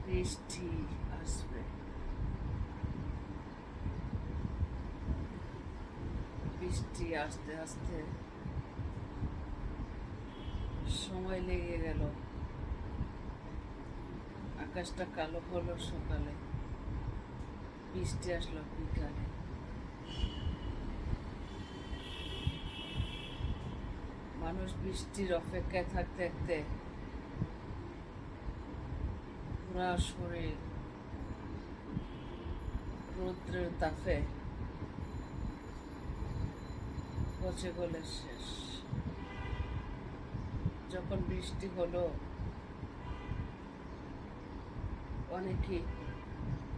বৃষ্টি আসবে। বৃষ্টি আস্তে আস্তে সময় লেগে গেল। আকাশটা কালো হলো সকালে, বৃষ্টি আসলো বিকালে। মানুষ বৃষ্টির অপেক্ষায় থাকতে থাকতে পুরা শরীর রৌদ্রের তাপে পচে গলে শেষ। যখন বৃষ্টি হলো অনেকেই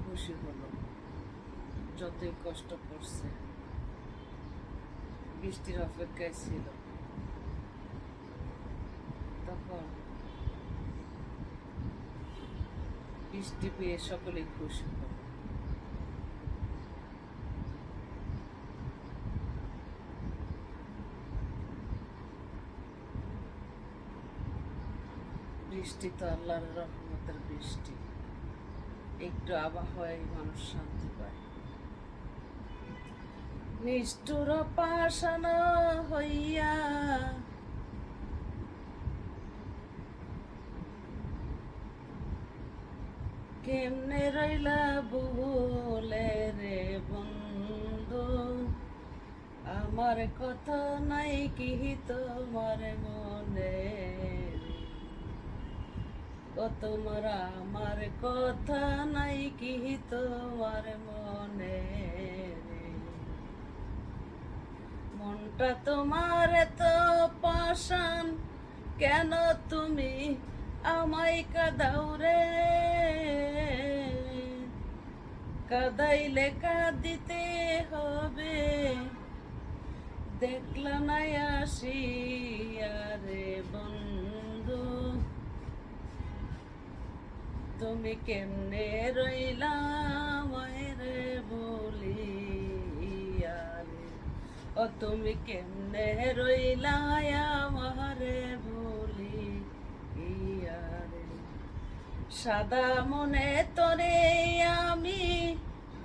খুশি হলো, যতই কষ্ট করছে বৃষ্টির অপেক্ষায় ছিল, তখন বৃষ্টি পেয়ে সকলেই খুশি হলো। বৃষ্টি তো আল্লাহর রহমতের বৃষ্টি, একটু আবহাওয়ায় মানুষ শান্তি পায়। নিষ্ঠুর পাষাণ হইয়া কেমনে রইলা বলে রে বন্ধু, আমার কথা নাই কি তোমার মনে? ও তোমার আমার কথা নাই কি তোমার মনে? মনটা তোমার এত পাষাণ, কেন তুমি আমায় কাঁদাও রে? কাঁদাইলে কাঁদিতে হবে, দেখলা নাই আসিয়া রে বন্ধু, তুমি কেমনে রইলা রে বলিয়া রে? ও তুমি কেমনে রইলা আমারে বলিয়া রে? সাদা মনে তোরে আমি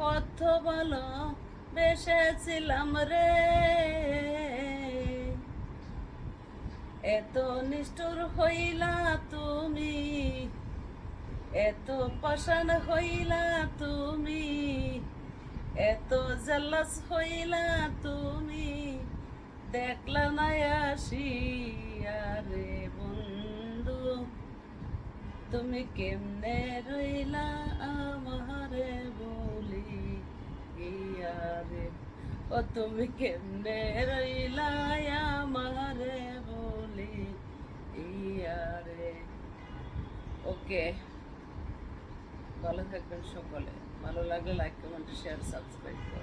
কত ভালো বেসেছিলাম রে, এত নিষ্ঠুর হইলা তুমি, এত পাষাণ হইলা তুমি, এত জেলাস হইলা তুমি, দেখলা না আসিয়া রে বন্ধু, তুমি কেমনে রইলা আমারে বলিয়া রে? ও তুমি কেমনে রইলা আমারে বলিয়া রে? ওকে, ভালো থাকবেন সকলে। ভালো লাগলে লাইক, কমেন্ট, শেয়ার, সাবস্ক্রাইব করুন।